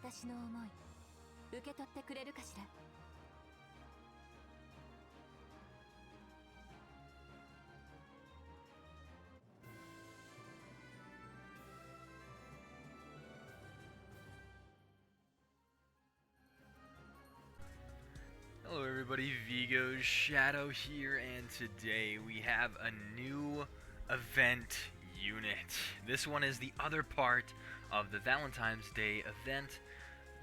私の思い受け取ってくれるかしら。 Hello everybody, Vigo'sShadow here, and today we have a new event unit. This one is the other part of the Valentine's Day event,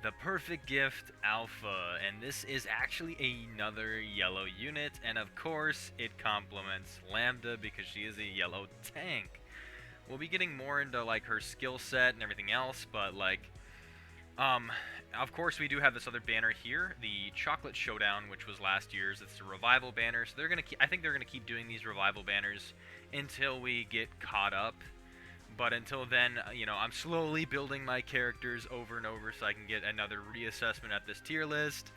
the Perfect Gift Alpha, and this is actually another yellow unit, and of course it complements Lambda because she is a yellow tank. We'll be getting more into like her skill set and everything else, but like of course we do have this other banner here, the Chocolate Showdown, which was last year's. It's a revival banner, so they're gonna I think they're gonna keep doing these revival banners until we get caught up. But until then, you know, I'm slowly building my characters over and over so I can get another reassessment at this tier list.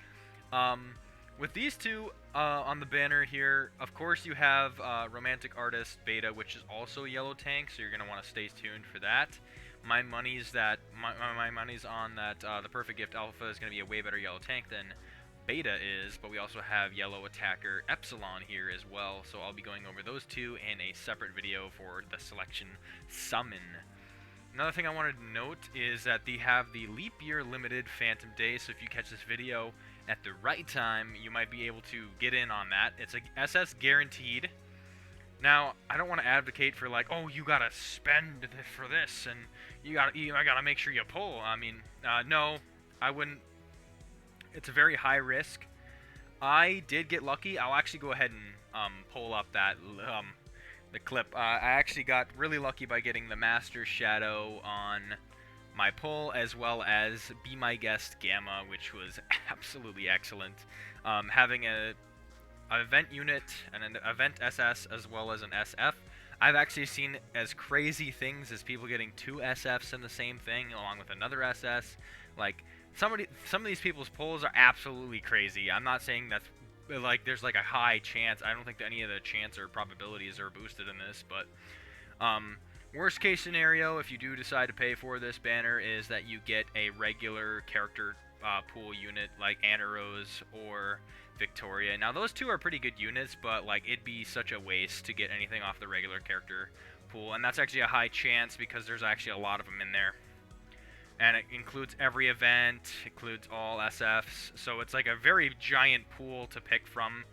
With these two on the banner here, of course you have Romantic Artist Beta, which is also a yellow tank, so you're gonna want to stay tuned for that. My money's on that the Perfect Gift Alpha is going to be a way better yellow tank than Beta is, but we also have yellow attacker Epsilon here as well, so I'll be going over those two in a separate video for the selection summon. Another thing I wanted to note is that they have the leap year limited Phantom Day, so if you catch this video at the right time, you might be able to get in on that. It's a SS guaranteed. Now, I don't want to advocate for like, oh, you gotta spend for this, and I gotta make sure you pull. I mean, no, I wouldn't. It's a very high risk. I did get lucky. I'll actually go ahead and pull up that the clip. I actually got really lucky by getting the Master Shadow on my pull, as well as Be My Guest Gamma, which was absolutely excellent. Having a event unit and an event SS as well as an SF. I've actually seen as crazy things as people getting 2 SFs in the same thing along with another SS. Like some of these people's pulls are absolutely crazy. I'm not saying that's like there's like a high chance. I don't think that any of the chance or probabilities are boosted in this, but worst case scenario, if you do decide to pay for this banner, is that you get a regular character pool unit like Anna Rose or Victoria. Now those two are pretty good units, but like it'd be such a waste to get anything off the regular character pool, and that's actually a high chance because there's actually a lot of them in there, and it includes every event, includes all SFs, so it's like a very giant pool to pick from,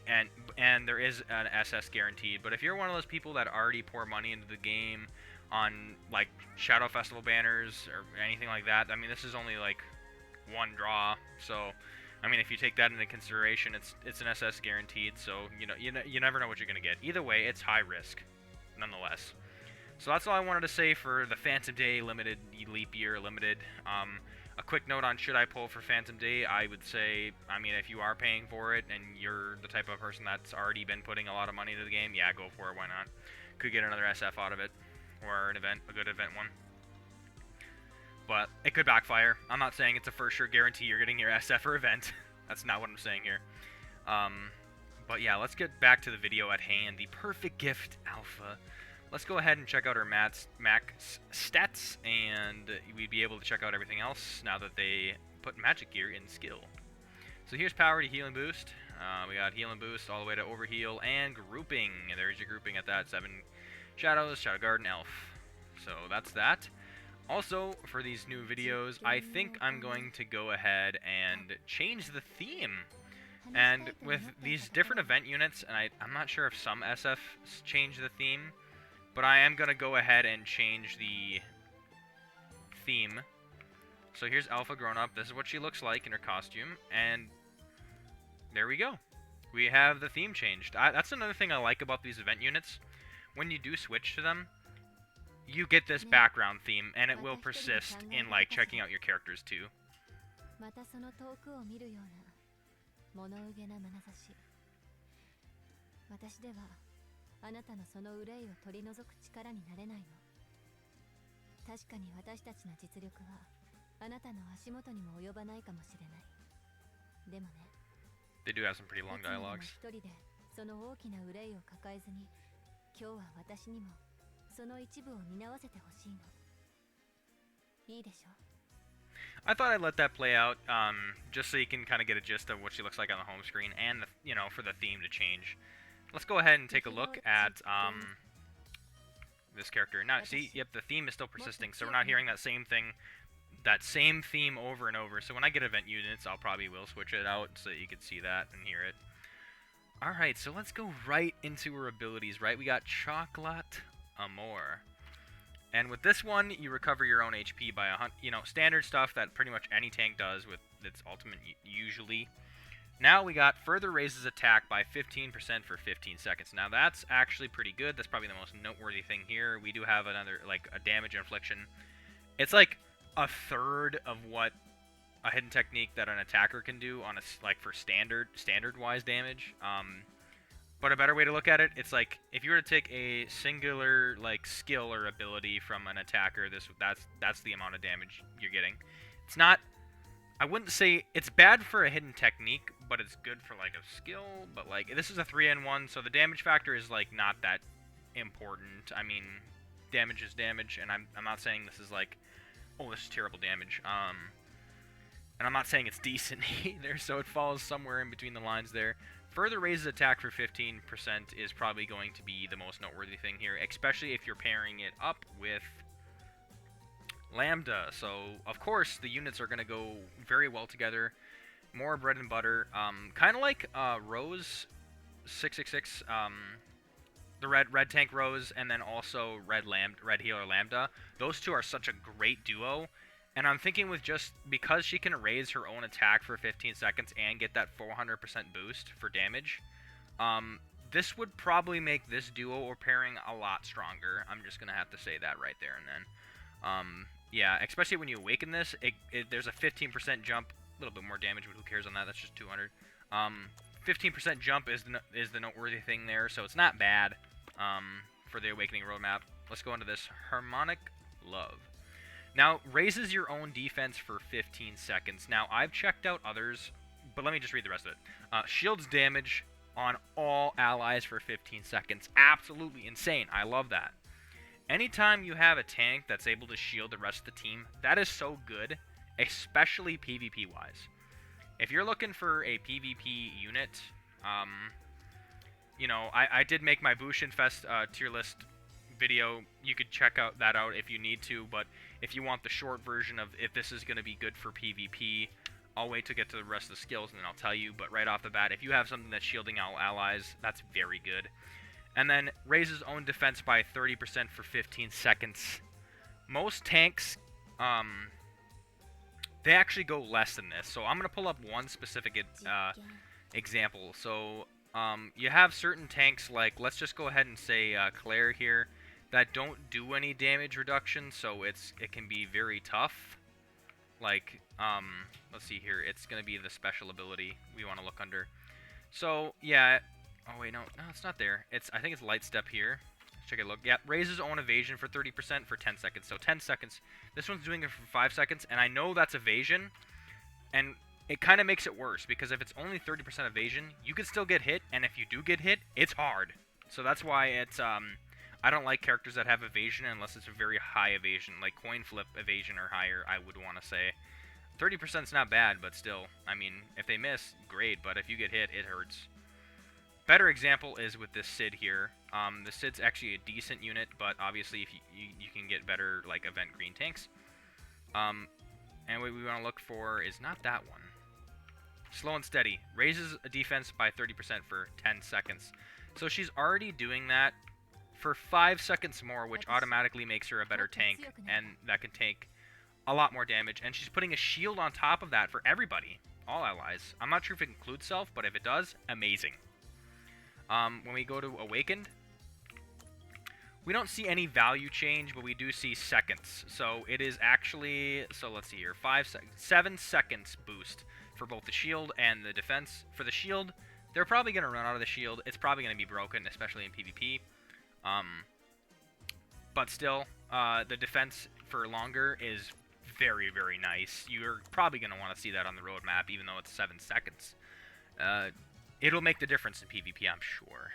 and there is an SS guaranteed. But if you're one of those people that already pour money into the game on like Shadow Festival banners or anything like that, I mean, this is only like one draw, so I mean, if you take that into consideration, it's an SS guaranteed, so you never know what you're gonna get. Either way, it's high risk, nonetheless. So that's all I wanted to say for the Phantom Day limited, leap year limited. A quick note on should I pull for Phantom Day? I would say, I mean, if you are paying for it and you're the type of person that's already been putting a lot of money into the game, yeah, go for it. Why not? Could get another SF out of it, or an event, a good event one. But it could backfire. I'm not saying it's a for sure guarantee you're getting your SF or event. That's not what I'm saying here. But yeah, let's get back to the video at hand. The Perfect Gift Alpha. Let's go ahead and check out our max stats, and we'd be able to check out everything else now that they put magic gear in skill. So here's power to healing boost. We got healing boost all the way to overheal and grouping. There's your grouping at that. 7 shadows, Shadow Guard, and Elf. So that's that. Also, for these new videos, I think I'm going to go ahead and change the theme. And with these different event units, and I'm not sure if some SFs change the theme, but I am going to go ahead and change the theme. So here's Alpha grown up. This is what she looks like in her costume, and there we go. We have the theme changed. That's another thing I like about these event units. When you do switch to them, you get this background theme, and it will persist in like checking out your characters too. They do have some pretty long dialogues. その一部を担わせてほしいの。いいでしょ。I thought I'd let that play out, just so you can kind of get a gist of what she looks like on the home screen, and, you know, for the theme to change. Let's go ahead and take a look at this character. Now, see, yep, the theme is still persisting, so we're not hearing that same thing, that same theme over and over. So when I get event units, I'll probably will switch it out so that you can see that and hear it. Alright, so let's go right into her abilities, right? We got Chocolate Amour. And with this one, you recover your own HP by standard stuff that pretty much any tank does with its ultimate usually. Now we got further raises attack by 15% for 15 seconds. Now that's actually pretty good. That's probably the most noteworthy thing here. We do have another, like, a damage infliction. It's like a third of what a hidden technique that an attacker can do on for standard-wise damage. But a better way to look at it, it's like if you were to take a singular skill or ability from an attacker, that's the amount of damage you're getting. It's not. I wouldn't say it's bad for a hidden technique, but it's good for like a skill. But this is a 3-in-1, so the damage factor is not that important. I mean, damage is damage, and I'm not saying this is oh, this is terrible damage. And I'm not saying it's decent either, so it falls somewhere in between the lines there. Further raises attack for 15% is probably going to be the most noteworthy thing here, especially if you're pairing it up with Lambda. So, of course, the units are going to go very well together. More bread and butter. Kind of like Rose 666, the red tank Rose, and then also red healer Lambda. Those two are such a great duo. And I'm thinking with because she can raise her own attack for 15 seconds and get that 400% boost for damage, this would probably make this duo or pairing a lot stronger. I'm just going to have to say that right there and then. Yeah, especially when you awaken this, there's a 15% jump, a little bit more damage, but who cares on that? That's just 200. 15% jump is the noteworthy thing there, so it's not bad for the Awakening roadmap. Let's go into this Harmonic Love. Now, raises your own defense for 15 seconds. Now, I've checked out others, but let me just read the rest of it. Shields damage on all allies for 15 seconds. Absolutely insane. I love that. Anytime you have a tank that's able to shield the rest of the team, that is so good, especially PvP-wise. If you're looking for a PvP unit, I did make my Bushin Fest tier list video. You could check that out if you need to, but if you want the short version of if this is going to be good for PvP, I'll wait to get to the rest of the skills and then I'll tell you. But right off the bat, if you have something that's shielding all allies, that's very good. And then raises own defense by 30% for 15 seconds. Most tanks, they actually go less than this. So I'm going to pull up one specific example. So you have certain tanks let's just go ahead and say Claire here, that don't do any damage reduction, so it can be very tough. Let's see here, it's going to be the special ability we want to look under. So, yeah, oh wait, no, it's not there. I think it's Light Step here. Let's take a look. Yeah, raises own evasion for 30% for 10 seconds. So 10 seconds. This one's doing it for 5 seconds, and I know that's evasion, and it kind of makes it worse, because if it's only 30% evasion, you can still get hit, and if you do get hit, it's hard. So that's why it's, I don't like characters that have evasion unless it's a very high evasion, like coin flip evasion or higher, I would want to say. 30% is not bad, but still, I mean, if they miss, great, but if you get hit, it hurts. Better example is with this Sid here. The Sid's actually a decent unit, but obviously if you can get better, event green tanks. And what we want to look for is not that one. Slow and Steady. Raises a defense by 30% for 10 seconds. So she's already doing that for 5 seconds more, which automatically makes her a better tank, and that can take a lot more damage. And she's putting a shield on top of that for everybody, all allies. I'm not sure if it includes self, but if it does, amazing. When we go to Awakened, we don't see any value change, but we do see seconds. So it is actually, so let's see here, 7 seconds boost for both the shield and the defense. For the shield, they're probably going to run out of the shield. It's probably going to be broken, especially in PvP. But still, the defense for longer is very, very nice. You're probably going to want to see that on the roadmap, even though it's 7 seconds. It'll make the difference in PvP, I'm sure.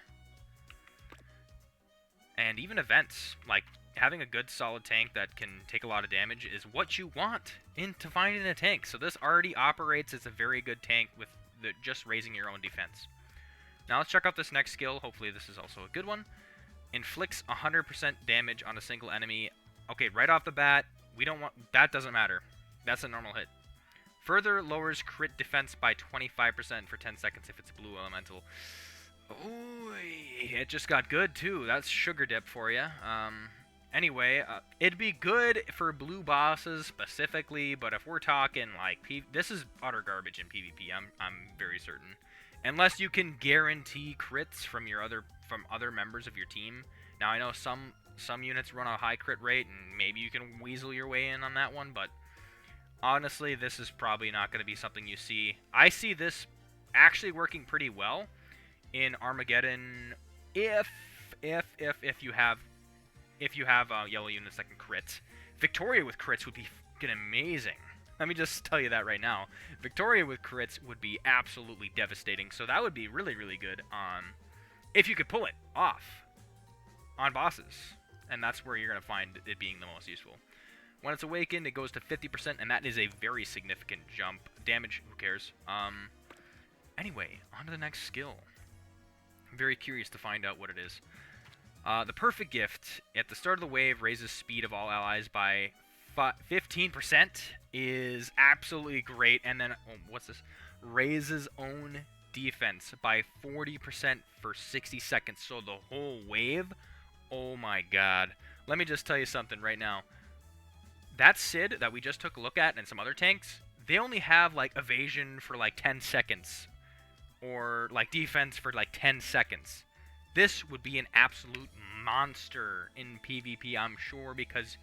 And even events, having a good solid tank that can take a lot of damage is what you want to find in a tank. So this already operates as a very good tank with just raising your own defense. Now let's check out this next skill. Hopefully this is also a good one. Inflicts 100% damage on a single enemy. Okay, right off the bat, we don't want... That doesn't matter. That's a normal hit. Further lowers crit defense by 25% for 10 seconds if it's a blue elemental. Oh, it just got good too. That's sugar dip for you. Anyway, it'd be good for blue bosses specifically, but if we're talking like this is utter garbage in PvP. I'm very certain, unless you can guarantee crits from other members of your team. Now I know some units run a high crit rate, and maybe you can weasel your way in on that one, but honestly, this is probably not going to be something you see. I see this actually working pretty well in Armageddon if you have yellow units that can crit. Victoria with crits would be fucking amazing. Let me just tell you that right now. Victoria with crits would be absolutely devastating. So that would be really, really good if you could pull it off on bosses. And that's where you're going to find it being the most useful. When it's awakened, it goes to 50%, and that is a very significant jump. Damage, who cares? Anyway, on to the next skill. I'm very curious to find out what it is. The Perfect Gift, at the start of the wave, raises speed of all allies by 15%, is absolutely great. And then, what's this? Raises own defense by 40% for 60 seconds. So the whole wave, oh my god. Let me just tell you something right now. That Sid that we just took a look at and some other tanks, they only have like evasion for like 10 seconds. Or like defense for like 10 seconds. This would be an absolute monster in PvP, I'm sure, because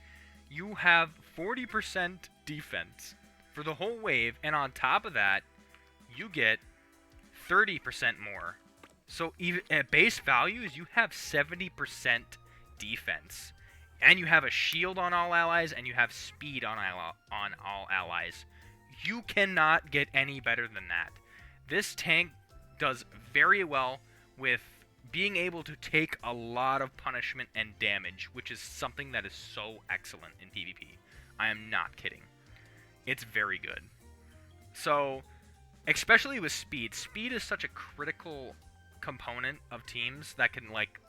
you have 40% defense for the whole wave, and on top of that, you get 30% more. So even at base values, you have 70% defense. And you have a shield on all allies, and you have speed on all allies. You cannot get any better than that. This tank does very well with being able to take a lot of punishment and damage, which is something that is so excellent in PvP. I am not kidding. It's very good. So, especially with speed. Speed is such a critical component of teams that can, like,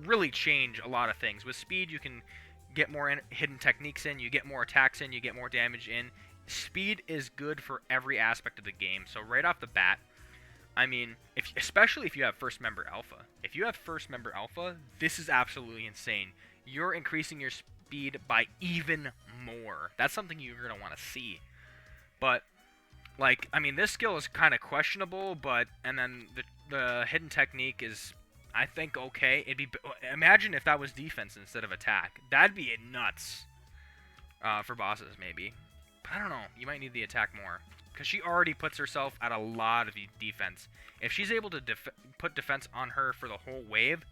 really change a lot of things. With speed, you can get more hidden techniques in, you get more attacks in, you get more damage in. Speed is good for every aspect of the game. So right off the bat, I mean, especially if you have first member alpha. If you have first member alpha, this is absolutely insane. You're increasing your speed by even more. That's something you're going to want to see. But, like, I mean, this skill is kind of questionable, but, and then the hidden technique is, I think, okay. Imagine if that was defense instead of attack. That'd be nuts for bosses, maybe. But I don't know. You might need the attack more. Because she already puts herself at a lot of defense. If she's able to put defense on her for the whole wave,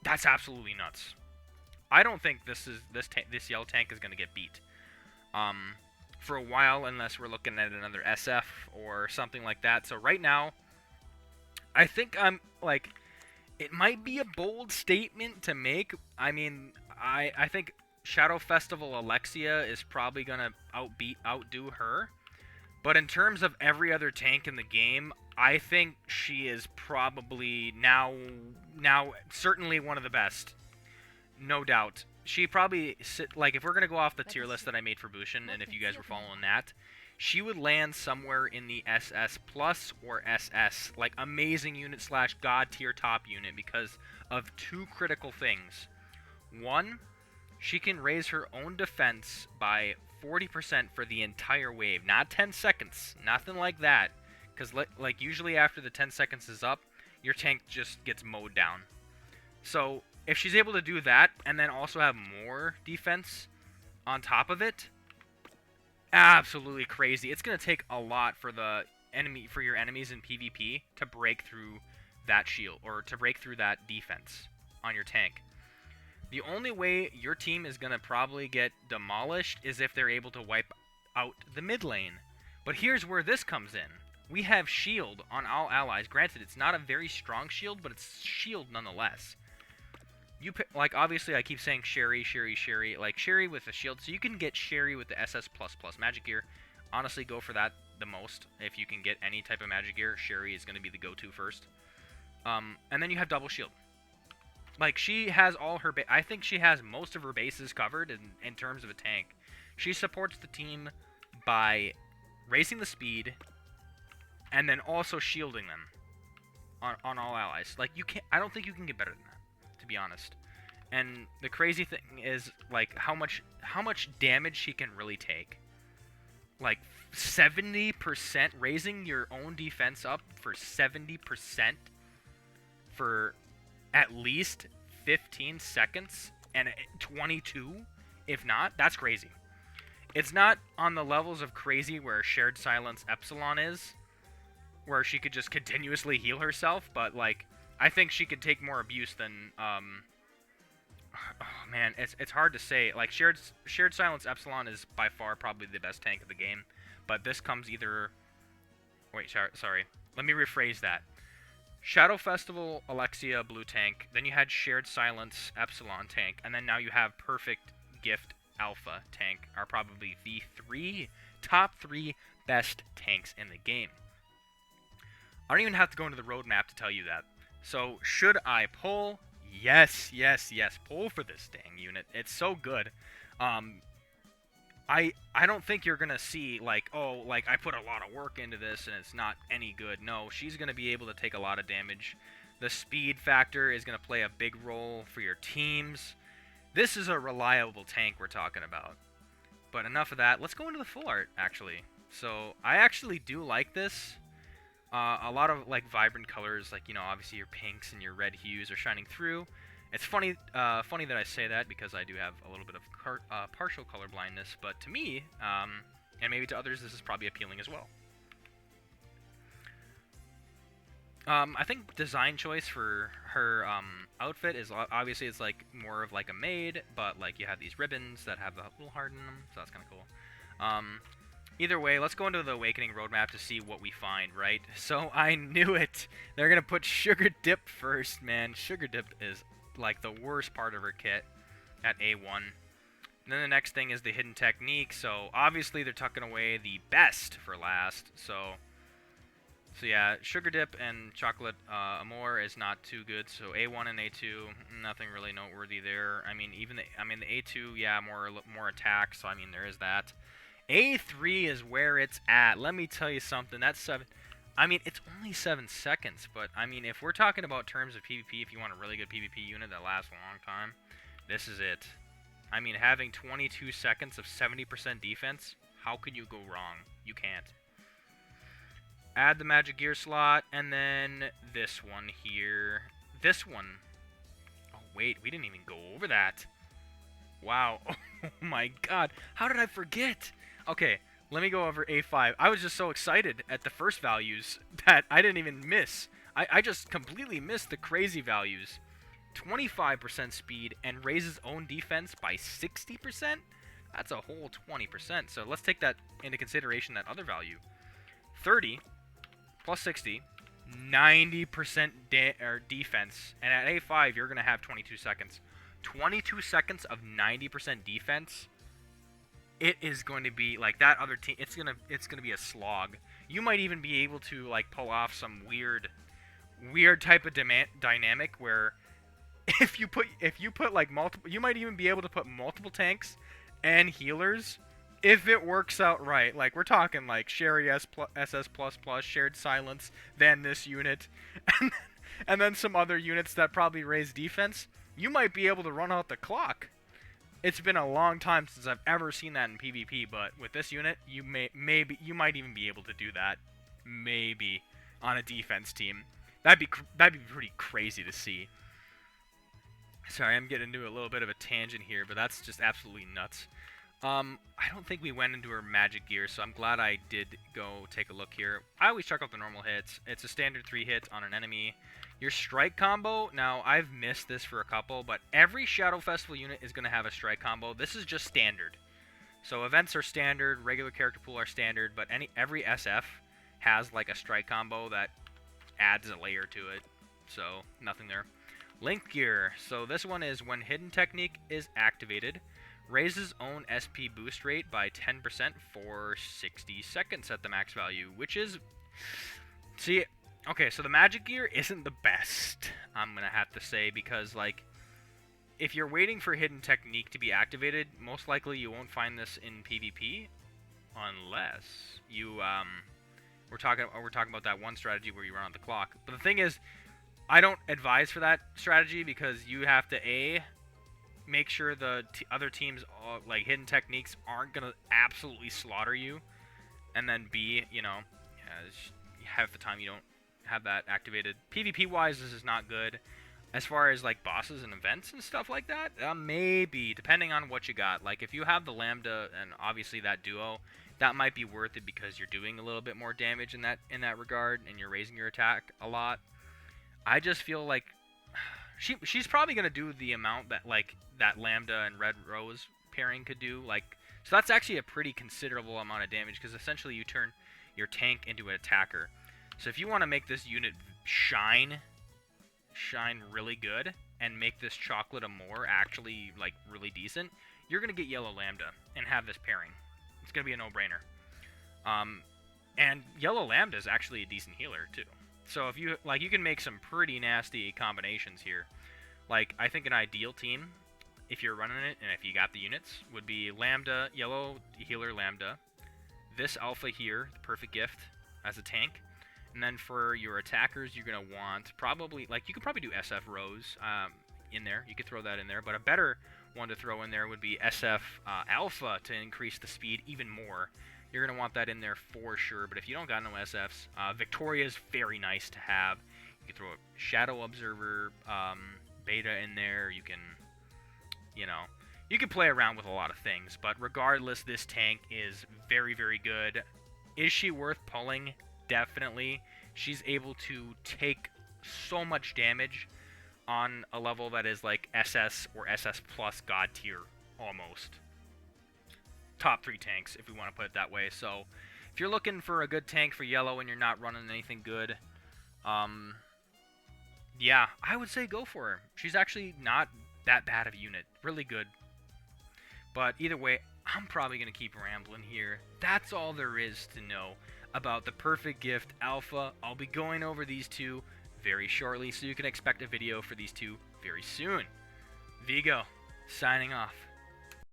that's absolutely nuts. I don't think this yellow tank is going to get beat for a while, unless we're looking at another SF or something like that. So right now, I think I'm like, it might be a bold statement to make. I mean, I think Shadow Festival Alexia is probably going to outdo her. But in terms of every other tank in the game, I think she is probably now certainly one of the best. No doubt. She probably, like, if we're going to go off the tier list that I made for Bushin, and if you guys were following that, she would land somewhere in the SS Plus or SS, like amazing unit / god tier top unit, because of two critical things. One, she can raise her own defense by 40% for the entire wave, not 10 seconds, nothing like that, because like usually after the 10 seconds is up, your tank just gets mowed down. So if she's able to do that and then also have more defense on top of it, absolutely crazy. It's gonna take a lot for your enemies in PvP to break through that shield or to break through that defense on your tank. The only way your team is going to probably get demolished is if they're able to wipe out the mid lane. But here's where this comes in. We have shield on all allies. Granted, it's not a very strong shield, but it's shield nonetheless. you pick, like, obviously I keep saying Sherry, Sherry, Sherry, like Sherry with a shield, so you can get Sherry with the SS++ magic gear. Honestly, go for that the most. If you can get any type of magic gear, Sherry is going to be the go-to first. And then you have double shield. Like, she has all her... I think she has most of her bases covered in terms of a tank. She supports the team by raising the speed and then also shielding them on all allies. Like, you can't... I don't think you can get better than that, to be honest. And the crazy thing is, like, how much damage she can really take. Like, 70%, raising your own defense up for 70% for at least 15 seconds and 22, if not, that's crazy. It's not on the levels of crazy where Shared Silence Epsilon is, where she could just continuously heal herself, but, like, I think she could take more abuse than, oh man, it's hard to say. Like, Shared Silence Epsilon is by far probably the best tank of the game, but this comes either... Wait, sorry. Let me rephrase that. Shadow Festival Alexia blue tank, then you had Shared Silence Epsilon tank, and then now you have Perfect Gift Alpha tank are probably the top three best tanks in the game. I don't even have to go into the roadmap to tell you that. So, should I pull? Yes, yes, yes. Pull for this dang unit. It's so good. I don't think you're going to see, like, oh, like, I put a lot of work into this and it's not any good. No, she's going to be able to take a lot of damage. The speed factor is going to play a big role for your teams. This is a reliable tank we're talking about. But enough of that. Let's go into the full art, actually. So, I actually do like this. A lot of, like, vibrant colors, like, you know, obviously your pinks and your red hues are shining through. It's funny that I say that because I do have a little bit of partial color blindness, but to me, and maybe to others, this is probably appealing as well. I think design choice for her outfit is obviously it's like more of like a maid, but like you have these ribbons that have a little heart in them, so that's kind of cool. Either way, let's go into the Awakening roadmap to see what we find, right? So I knew it. They're gonna put Sugar Dip first, man. Sugar Dip is like the worst part of her kit at A1. And then the next thing is the hidden technique. So obviously they're tucking away the best for last. So yeah, Sugar Dip and Chocolate Amour is not too good. So A1 and A2, nothing really noteworthy there. I mean, the A2, yeah, more attack. So I mean, there is that. A3 is where it's at. Let me tell you something. That's 7. I mean, it's only 7 seconds, but I mean, if we're talking about terms of PvP, if you want a really good PvP unit that lasts a long time, this is it. I mean, having 22 seconds of 70% defense, how could you go wrong? You can't. Add the magic gear slot, and then this one here. This one. Oh, wait, we didn't even go over that. Wow. Oh my god. How did I forget? Okay, let me go over A5. I was just so excited at the first values that I didn't even miss. I just completely missed the crazy values. 25% speed and raises own defense by 60%? That's a whole 20%. So let's take that into consideration, that other value. 30 plus 60, 90% defense. And at A5, you're going to have 22 seconds. 22 seconds of 90% defense. It is going to be like that other team. It's gonna be a slog. You might even be able to like pull off some weird type of dynamic where if you put like multiple, you might even be able to put multiple tanks and healers if it works out right. Like we're talking like Sherry SS++, Shared Silence, then this unit, and then some other units that probably raise defense. You might be able to run out the clock. It's been a long time since I've ever seen that in PvP, but with this unit, you might even be able to do that, maybe on a defense team. That'd be pretty crazy to see. Sorry, I'm getting into a little bit of a tangent here, but that's just absolutely nuts. I don't think we went into her magic gear, so I'm glad I did go take a look here. I always check out the normal hits. It's a standard 3 hits on an enemy. Your strike combo, now I've missed this for a couple, but every Shadow Festival unit is going to have a strike combo. This is just standard. So events are standard, regular character pool are standard, but every SF has like a strike combo that adds a layer to it. So nothing there. Link gear. So this one is when hidden technique is activated, raises own SP boost rate by 10% for 60 seconds at the max value, which is... See, okay, so the magic gear isn't the best, I'm gonna have to say, because, like, if you're waiting for hidden technique to be activated, most likely you won't find this in PvP, unless you, we're talking about that one strategy where you run out the clock. But the thing is, I don't advise for that strategy because you have to A, make sure the other teams, like, hidden techniques aren't gonna absolutely slaughter you, and then B, you know, half the time you don't have that activated. PvP wise, this is not good. As far as like bosses and events and stuff like that, maybe, depending on what you got. Like if you have the Lambda and obviously that duo, that might be worth it because you're doing a little bit more damage in that regard and you're raising your attack a lot. I just feel like she's probably gonna do the amount that like that Lambda and Red Rose pairing could do. Like, so that's actually a pretty considerable amount of damage because essentially you turn your tank into an attacker. So if you want to make this unit shine really good and make this chocolate Amore actually like really decent, you're gonna get yellow Lambda and have this pairing. It's gonna be a no-brainer. And yellow Lambda is actually a decent healer too. So if you like, you can make some pretty nasty combinations here. Like I think an ideal team, if you're running it and if you got the units, would be Lambda, yellow healer Lambda, this alpha here, the perfect gift as a tank. And then for your attackers, you're going to want probably, like, you could probably do SF Rose in there. You could throw that in there. But a better one to throw in there would be SF Alpha to increase the speed even more. You're going to want that in there for sure. But if you don't got no SFs, Victoria is very nice to have. You can throw a Shadow Observer Beta in there. You can, you know, you can play around with a lot of things. But regardless, this tank is very, very good. Is she worth pulling? Definitely. She's able to take so much damage on a level that is like SS or SS plus god tier almost. Top 3 tanks if we want to put it that way. So if you're looking for a good tank for yellow and you're not running anything good, yeah, I would say go for her. She's actually not that bad of a unit. Really good. But either way, I'm probably going to keep rambling here. That's all there is to know about the Perfect Gift Alpha. I'll be going over these two very shortly, so you can expect a video for these two very soon. Vigo, signing off.